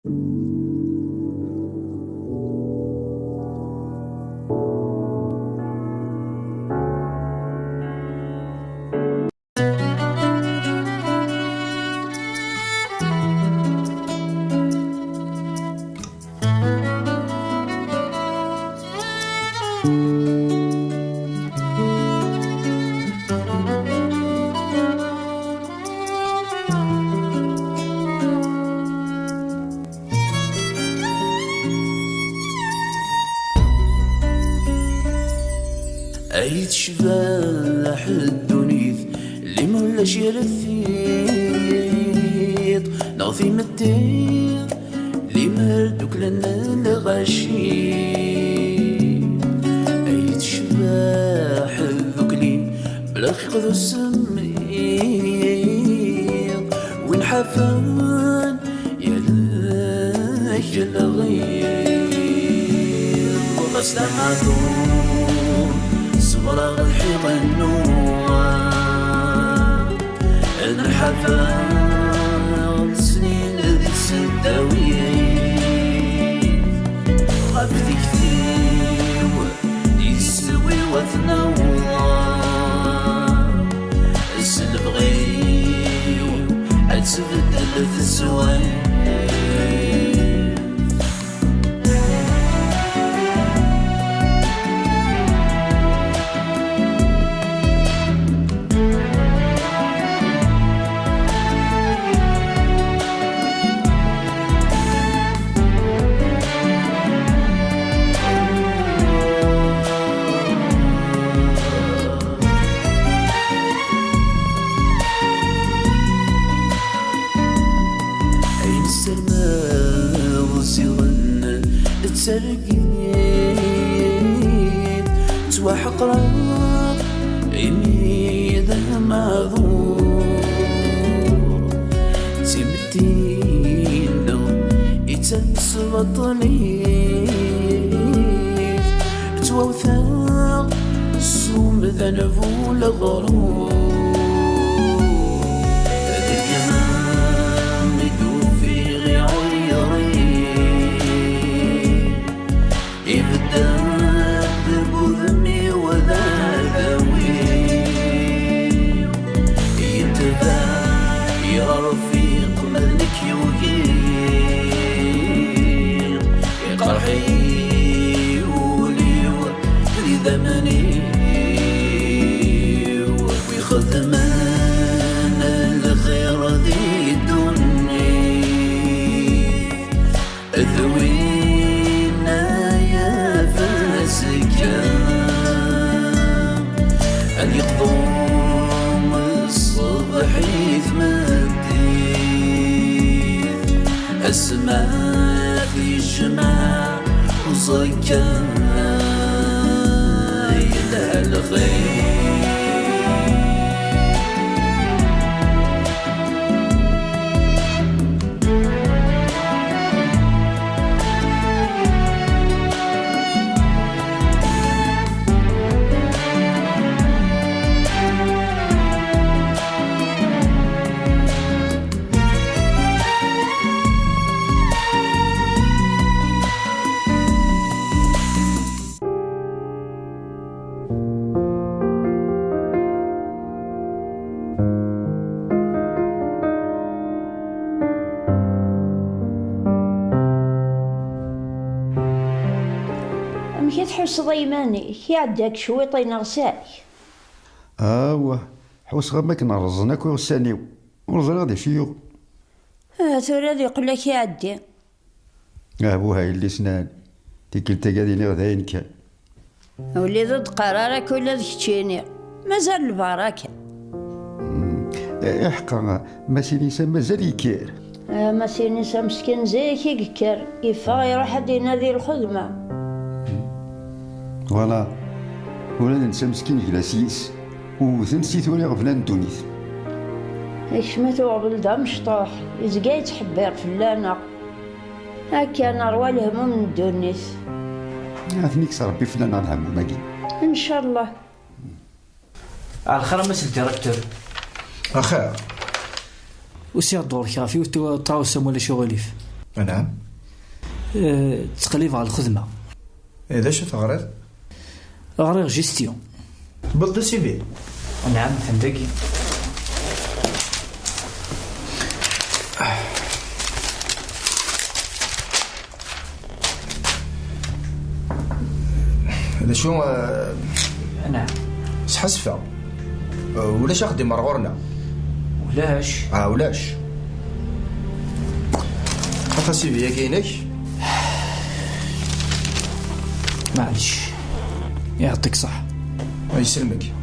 عيد شباح الدنيث اللي مولاش يرثيط نغثي مدين اللي مردوك لنا الغشي. عيد شباح الذكلين بلا خيق ذو السمير وين حفان يلاك الغير وغسل عذور صبر الحيط النوار الحفاظ سنين ذي السداوية غفذي كثير يسوي وثنوار السلب غير عتبدل في السوين. ترقيد تواحق راق عيني ذا معذور تمدينا يتنس بطليف توثاق السوم ذنبو الغرور يقضون الصبح يثمديث السماء في الجماع وزكا يلها الخير. كي تحسد ايمانك يعداك شويطين غساك. واه حوس غير ما كنا رزناك وغسانيو ونظر غادي شيو. ثورة يقول لك يعدي. بوها اللي سنان تيكلتا قاعدين غداين كان. ولي ضد قرارك ولا ذكتيني مازال البركة. حقا ماسينيسا مازال يكير. ماسينيسا مسكين زيك يكير يفا يروح هاد ينادي الخدمة. ولا ننسى مسكين جلاسيس وثنسيت ولا غفلان الدونيث. يشمتو غبلدا مشطوح يزقا يتحبر فلانا هكا نروى الهموم من الدونيث. ثنيكس ربي فلانا الهموم ماكي ان شاء الله. على الخير مسل الديريكتور. اخير وسير دورك رافي وتاوسم ولا شغليف. نعم. تقليب على الخدمة. إذا شو تغرد؟ غير جيستيون. بلد سيفي. نعم فهمتكي. إذا شو نعم. سحسفة ولاش أخدم غورنا؟ ولاش؟ ولاش؟ خاطر سيفي كاينك؟ معلش يعطيك صح. يسلمك.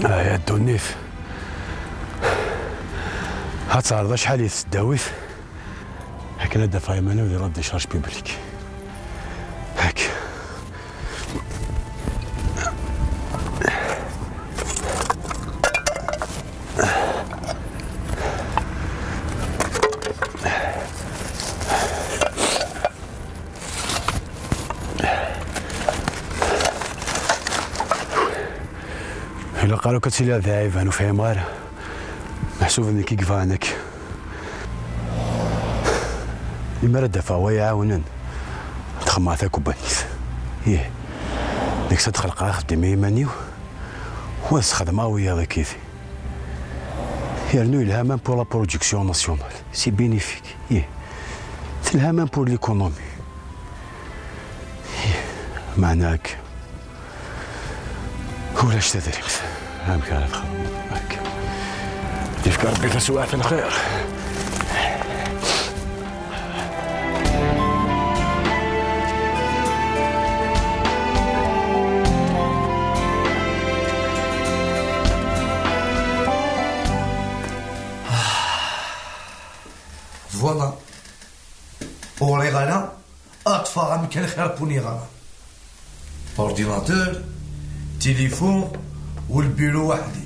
يا الدنيف هتعرض شحال يتداويت هاك انا دافع يمانه ودي رد شارج بيبليك هاك إلا قالوا كتسيلي ذايف أنا فاهم غير محسوب إنك كيفانك المرة دفع ويعاونن تخمع ثاك وبنيث إيه ديك تدخل خدمة يمانيو واس خدمة ويا ذاكيثي يرنو الهامان بور لا برودكسيون ناسيونال سي بينيفيك إيه الهامان بور ليكونومي إيه معناك ولاش تدريمت هاك على الخير هاك ديفك ربي تسوع في الخير فوالا اوري غانا اطفا مكان خير بوني غانا اورديناتور تليفون والبيرو وحدي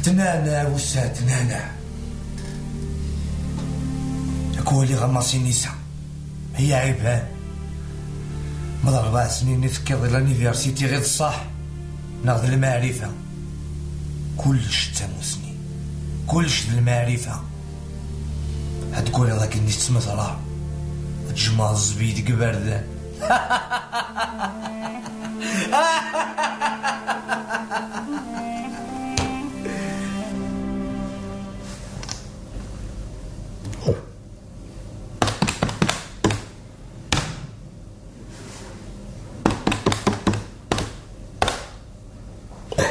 تنانا وسا تنانا هو اللي غمصي نيسا هي عيبها من 4 سنين نفكر لانيفرسيتي غير الصح ناخذ المعرفة كلش تموسني كلش المعرفة هتقول هذاك اللي تسمثرا تجماز بيدك باردة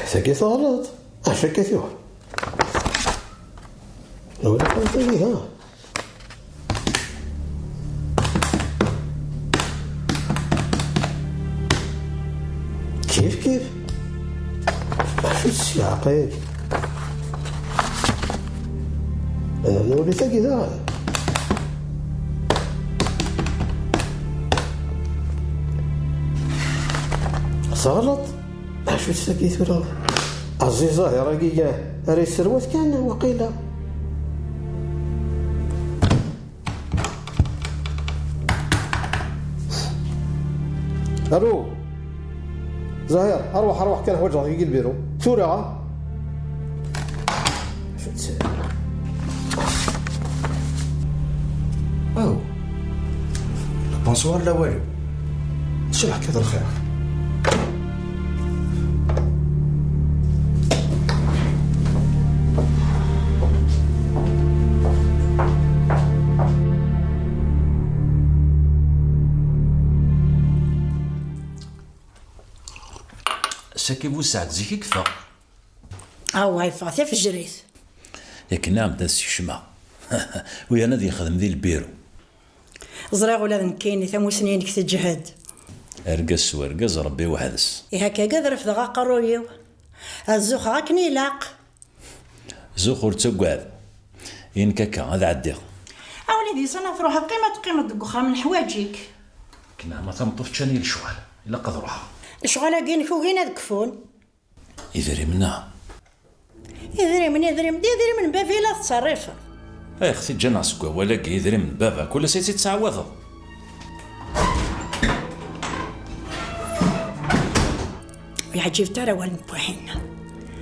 ساكي صارت عشان كثير لو كنت فيها كيف شو السياق هيك انا نوري ساكي ذا صارت شو الساكي ثورة عزيزة يا رقيقة هري السروات كان وقيلة الو زهير اروح كان وجه رقيق البيرو ثورة شو تسير او بونسوار لا والو شو حكيت الخير ساكي بوسعد زيك كفا هاي فاثي في الجريث ياك نعم داس الشمع ويا نادي نخدم ذي البيرو زريغ ولا كاين ثمو سنين كتجهد ارقص وارقص ربي وحدس. هكا قدر في دغا قرويو الزوخ غاكني لاق زوخور تقعد ينككا هذا عديغ. اوليدي سنة تروح قيمة دقوخها من حواجيك. كنا ما تمطفش اني الشغل الا قد روحها. الشغل كين فوقينا دكفون. يدري منا. يدري من بافي لا تصرفها. اي اختي جانا سكوا ولا يدري من بابا كل سيتي تسعوض. يعجب ترى والمبوحنا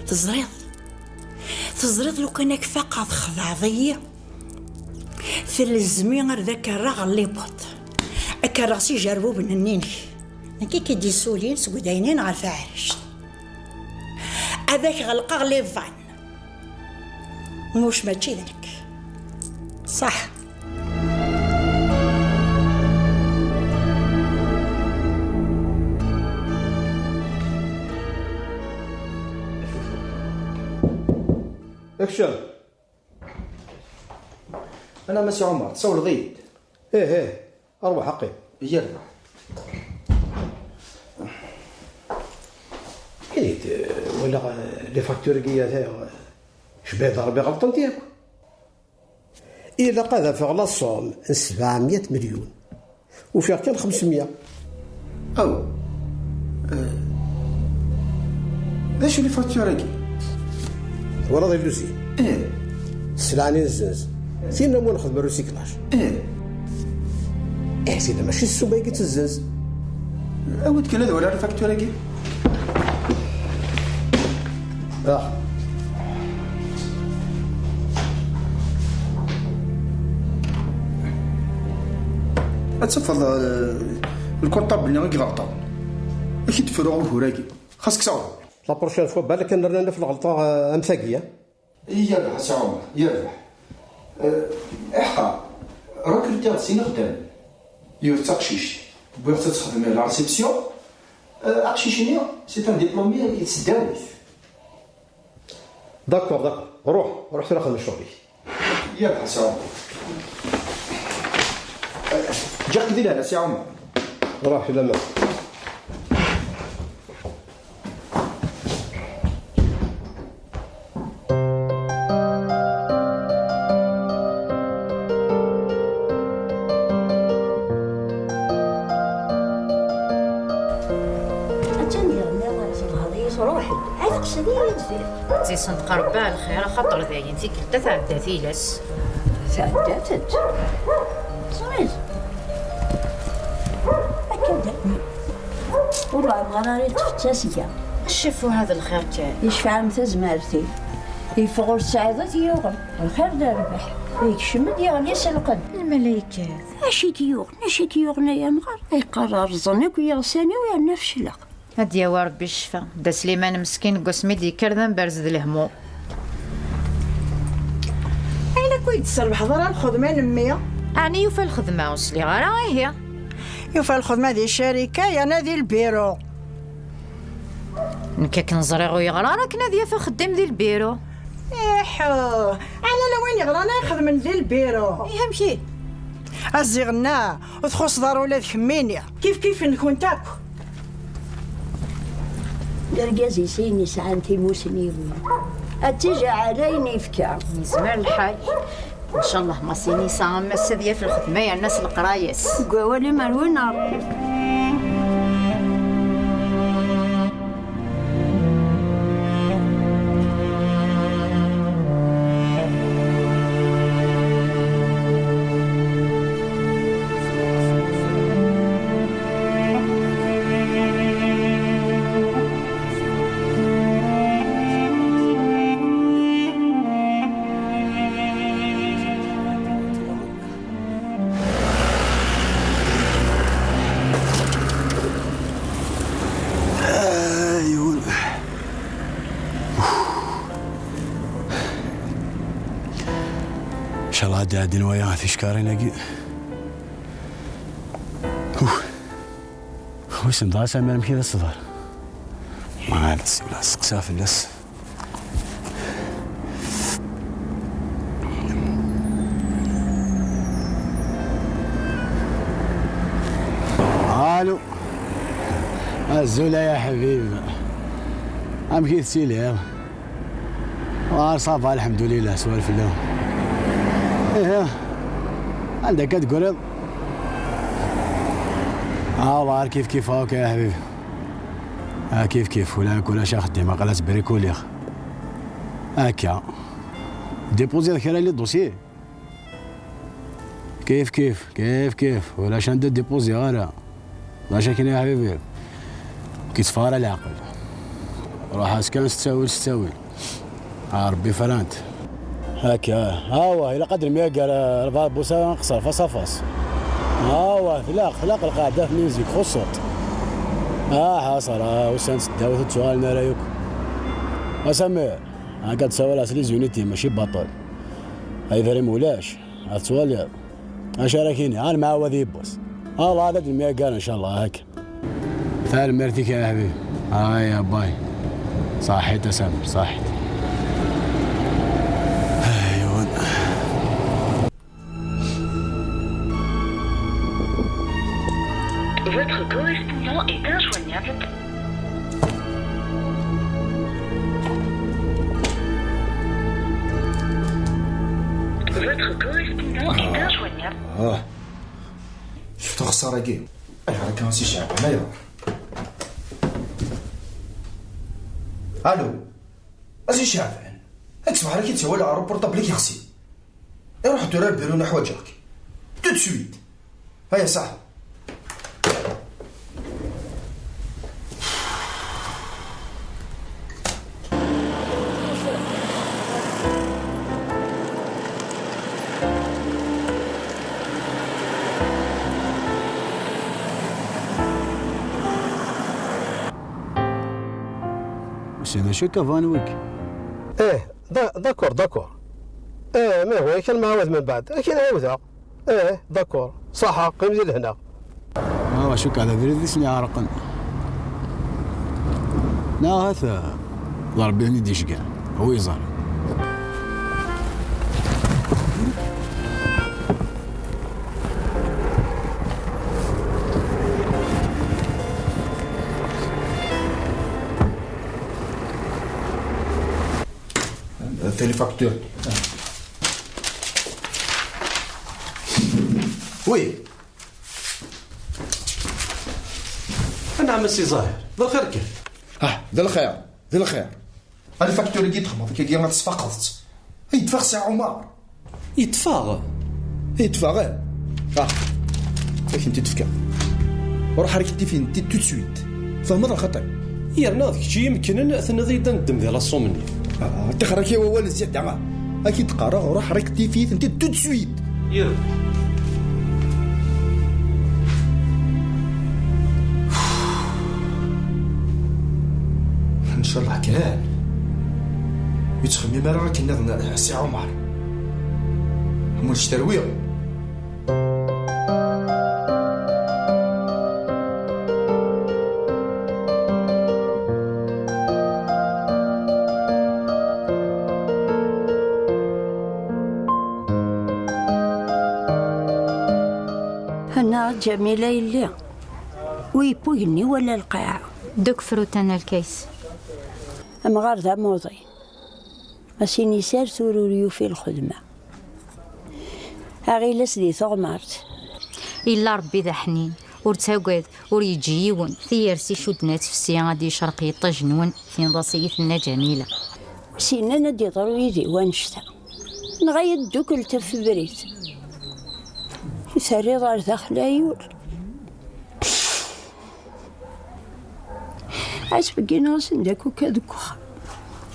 تزريض لو كانك فقط خضعضية في الزمين غير ذاك الرغ اللي بط اكا راسي جربو بننيني نكي كيدي سولين سوداينين على الفاحش هذاك غلقا غلي فان موش ماشي ذاك صح. اكشن. انا مسي عمر تصور ضيد. ايه اروح حقي. يلا كيت ولا لي فاكتور كيا شبيه ضربي غلطان ديالك. إلا قذف على الصوم 700 مليون وفيها كان 500. او ليش لي فاكتور كي ورا ضي لوسي. السلعاني الزنز فينا مو نخدم الريسيكلاج. سيدي ماشي السوبايكة الزنز. اود كلا ولا الفاكتور كي. أتصفى الكونطابل اللي غير غلطان أكيد تفرغ الهراكي خاصك صور. لا بروشين فوا بالك نرنا في الغلطة أمثاقية. يربح سي عمر يربح. احقا راك ريتير سي نخدم يور تقشيش بغيت تخدم لا ريسبسيون اقشيشينيا سي ان ديبلومي يتسداويت. داكور روح تخدم شغلك. يربح سي عمر. جاك دير هذا سي عمر. روح في لما زي صندق رباه الخير خاطر ذاين ذيك الدث عدات ثيلس تعداتت صريت أكدتني والله بغانا ريت فتاسية شوفوا هذا الخير تاعي يشفع متزمارتي يفغر السعادة يوغل الخير دا ربح يكشمد يغلي سلقد الملايكات اشي كيوغنا يا مغار يقرر زنك ويغساني ويا نفس لق هاد يا ربي الشفا دا سليمان مسكين قسمي دي كردن برز الهمو اين كويت تصربح ضرا الخدمة نمية يعني يوفى الخدمة وسلي غير هي يوفى الخدمة دي الشركة يا نادي البيرو نكا كنزريغو يغرا راك نادية في خدام ديال البيرو. ايحو على لوين يغرانا يخدم ديال البيرو يهمشي الزغنا وتخص دار ولاد خمينيا كيف نكون تاكو درقازي سيني سعانتي موسني أتجا عليني فكا نزمر الحاج ان شاء الله ما سيني سام السديه في الخدمه يا الناس القرايس قولي مالونا إن شاء الله قاعدين وياه في شكارين وش مضاسة ما نمشي للصدر ما لس ولا سقساف لس الو الزولة يا حبيبي عم كي تسيلي صافا الحمد لله سوالف اليوم. ايه عندك كتقول والله كيف كيف هاك يا حبيبي. كيف كيف ولا كل شي خدمة قالت بريكولير هكا ديبوزي ذاك لي الدوسيي. كيف كيف كيف كيف ولا شندير ديبوزي غير ماشي كاين يا حبيبي كي تفارى العقل روح اسكان ستاويل ربي فرانت هاكا هاو الى قدر ما قال 4 بوسه نقصر فاس هاو فلاق القاعده في ميوزيك خصوت حاصل وسان تداوث سؤال نرايك اسمع هاكا تسوى لي زونيتي ماشي بطل هاي فري مولاش السؤال اشاركيني انا مع وذي بوس الله هذا المية قال ان شاء الله هاك ثال مرتك يا حبيبي يا باي صحيت سامر صحيت. ايوه Votre correspondant est injoignable. Votre correspondant est injoignable. شفت خسارة كي راك نسي شعب هنايا. الو اسي شعبان اسمع راكي تسوى على البورطابل كي خسي روح تربي حوايجك تو سويت هيا صح. سي ماشي كافانويك. داكور. ما هو كان معاود من بعد كاين عاودها. داكور صح قيم زيد هنا. شوك على فريدي سني عرقن. هذا ضربي هني ديش كاع هو يزار. les facteurs. Oui. نعم السي زاهر ذا الخير كيف؟ ذا الخير. هذا الفاكتور اللي تخبط كي ما تصفقت. يدفع سي عمر. يدفع غير. فاش انت تفكر. وروح ركبتي فين انت تو سويت. فهمت الخطا. يرنا ذاك الشيء يمكن ثنا ندم ديال الصومني. تخرج هو ولا زيادة اكيد تقرا وروح ريكتيفي انت تو سويت. ان شاء الله كان يتخمي ما راه كنا سي عمر هم الشترويه. هنا جميلة يلي ويبويني ولا القاعة دوك فروتنا الكيس أمغار ذا موضي أسيني سار ثوروريو في الخدمة أغيلس دي ثغمارت إلا ربي ذا حنين ورتاقاد وريجي يون ثيرسي شدنات في السيان غادي يشرقي طجنون فين ضاسيتنا جميلة سينا ندي ضرويدي وانشتا نغيد دوك التف بريت يسري دار داخل عيول عاش بقينا سندك وكادوكوخا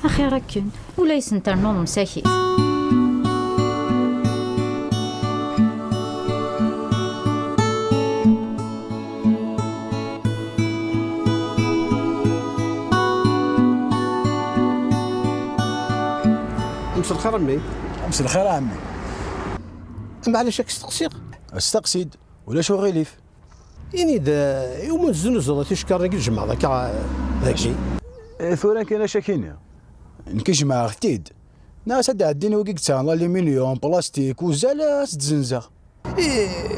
أخي ركن ولا يسنتر نوم مساكي مسا الخير عمي. مسا الخير عمي. معليش راك استقصد ولا شو غيليف يعني دا يوم الزنوزه تيشكر راك الجمعة ذاكي ثورا كاين شاكينيا نكجمع ختيد ناس هدا عديني وقيقتها الالومنيوم بلاستيك وزالا تزنزا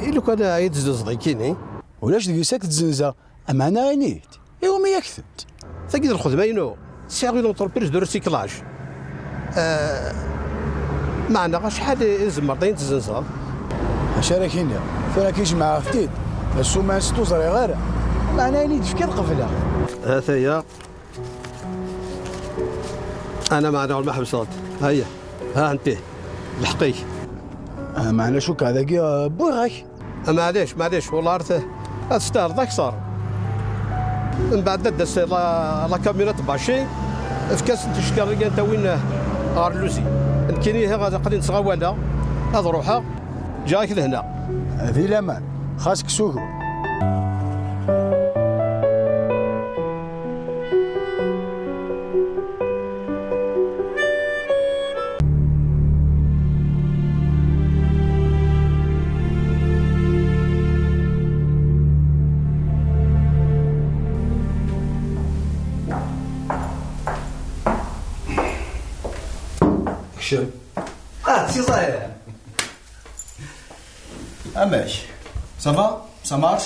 إلا كان يتزنز ذاكيني ولاش ديساك تزنزا اما انا غنيت ايوا ما يكثبت تقدر الخدمه ينو سيغ اون اونتربريز دو ريسيكلاج معنا شحال يزمر تزنزر شاركيني فانا كيجمع فتيد السومه ستو زري غير معنا يلي تفكر قفله هذا هي انا معنا المحبسات هيا ها انت الحقي معنا شو هذا كي بوغاك معليش والله عرفت تستاهل ذاك صار من بعد دس لا كاميرات باشي فكاس تشكر انت وين غارلوزي كاينين هذا قاعدين نصغونا هذا روحها جايك لهنا هذه الامان خاصك سوقو سي صاير ماشي صافا سا مارش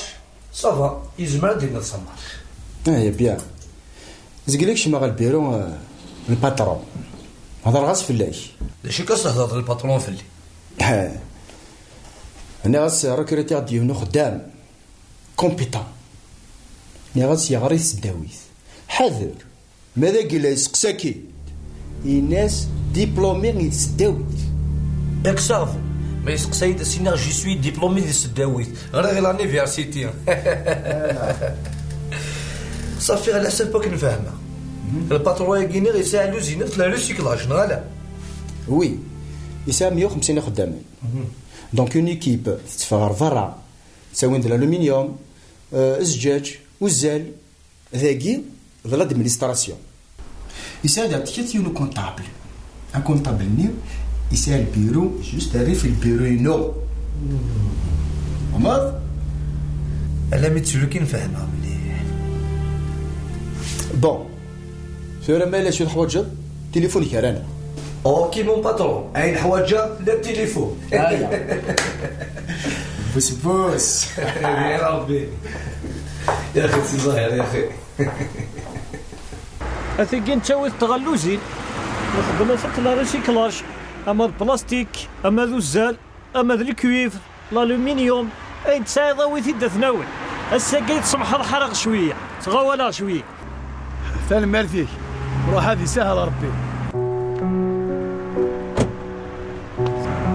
صافا يزمر ديما تصمر يا بيان زقليكش ما البيرو الباترون هضر غاس فلاش لاشي كتهضر الباترون فلي انا غاس ركريتير ديالو خدام كومبيتون انا غاس يغري السداويت حذر ماذا قال يسقساكي الناس ديبلومي يتسداويت ياك صافو ما يسقسايد سينا جي سوي ديبلومي ديال السداويت غير لانيفرسيتي صافي على حسب باك نفهمها الباترون يقيني غيساعدو زينات لا ريسيكلاج نغالا وي يساهم 150 خدامين دونك اون ايكيب تتفغر برا تساوي د الالومنيوم الزجاج والزال ذاكي د لادمينستراسيون يساعد عطيك يونو كونطابل ان كونطابل نيو يساعد البيرو جوست هذي في البيرو ينو عمر الا ميتسلوكي نفهمها مليح بون فيرا مالا شو الحوايج تليفونك رانا اوكي مون باترون عين حوايجه لا التليفون بوس بوس يا ربي يا اخي سي ظاهر يا اخي اثقين تسوي التغلوزين نخدم فك لا ريسيكلاج اما البلاستيك اما ذو الزال اما ذو الكويفر الالومنيوم اي تسايض ويثي تناول هسا قيت صبح الحرق شويه تغولا شويه فالمال فيك روح هذه سهله ربي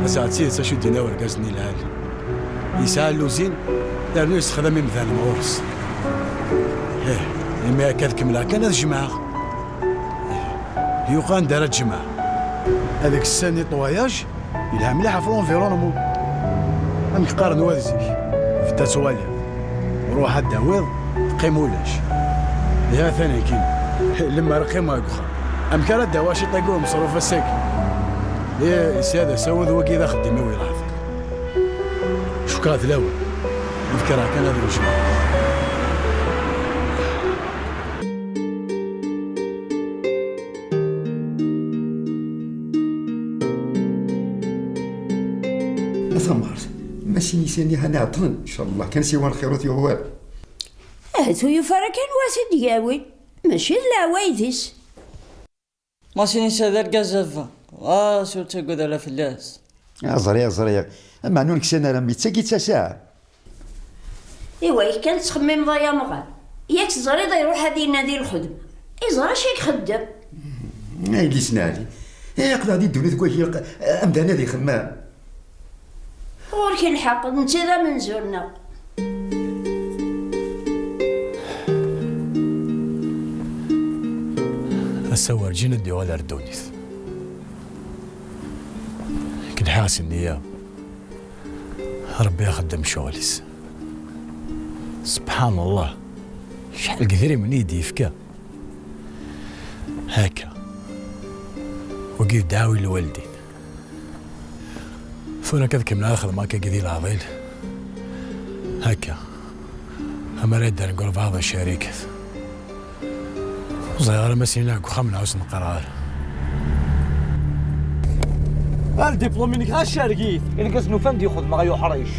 ساعتين ساشو تناول قازني العال يسال لوزين لانه يستخدم مثلا مورس لما كذاك ملا كان هذا الجماعه يقان دارت جماعه هذاك السني طواياج يلها مليحه في لونفيرونمون امك قارن وازيك في التسوالي روح الدواض قيمولاش يا ثاني كين لما رقي ما يقخر ام كان الدواشي طيقوه مصروف الساكن يا ساده سود وكي ذا خدمي ويلا عافاك شو كانت الاول نذكرها كان هذا الجماعه ثمرت ماشي نساني هنا عطن ان شاء الله كان سوى الخيرات يوال هاتو يفرا كان واسد ياوي ماشي العوايديس ماشي نسا ذا الكازافا شو تقول على فلاس زريع اما نونك سنه راه ميتساكي ساعه ايوا كان تخمم ضايا مغال ياك الزريضه يروح هذه ينادي الخدمه زرا شيك خدام اللي سنالي يقدر هذه الدنيا تقول امدانا ذي خمام ورك الحق انت ذا منزورنا السوار جينا الديوال اردونيث كن حاسس اني ربي يخدم شغليس سبحان الله شحال كثير من يدي يفكا هكا وقيف دعوي لوالدين فونا كذا من اخر ما كذي العضيل هكا اما ريد نقول بعض الشركات صغيرة مسيناك وخمنا عوسن قرار الدبلوم منك هالشارقيت اللي قسنو فندي ياخذ مغيو حريش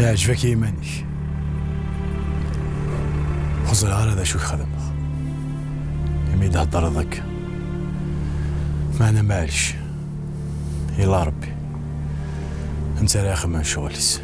يعجبك ايمانك خزر هذا شو يخدم يميد هدر ذاك ما انا معلش يلا ربي انت راخ من شغلس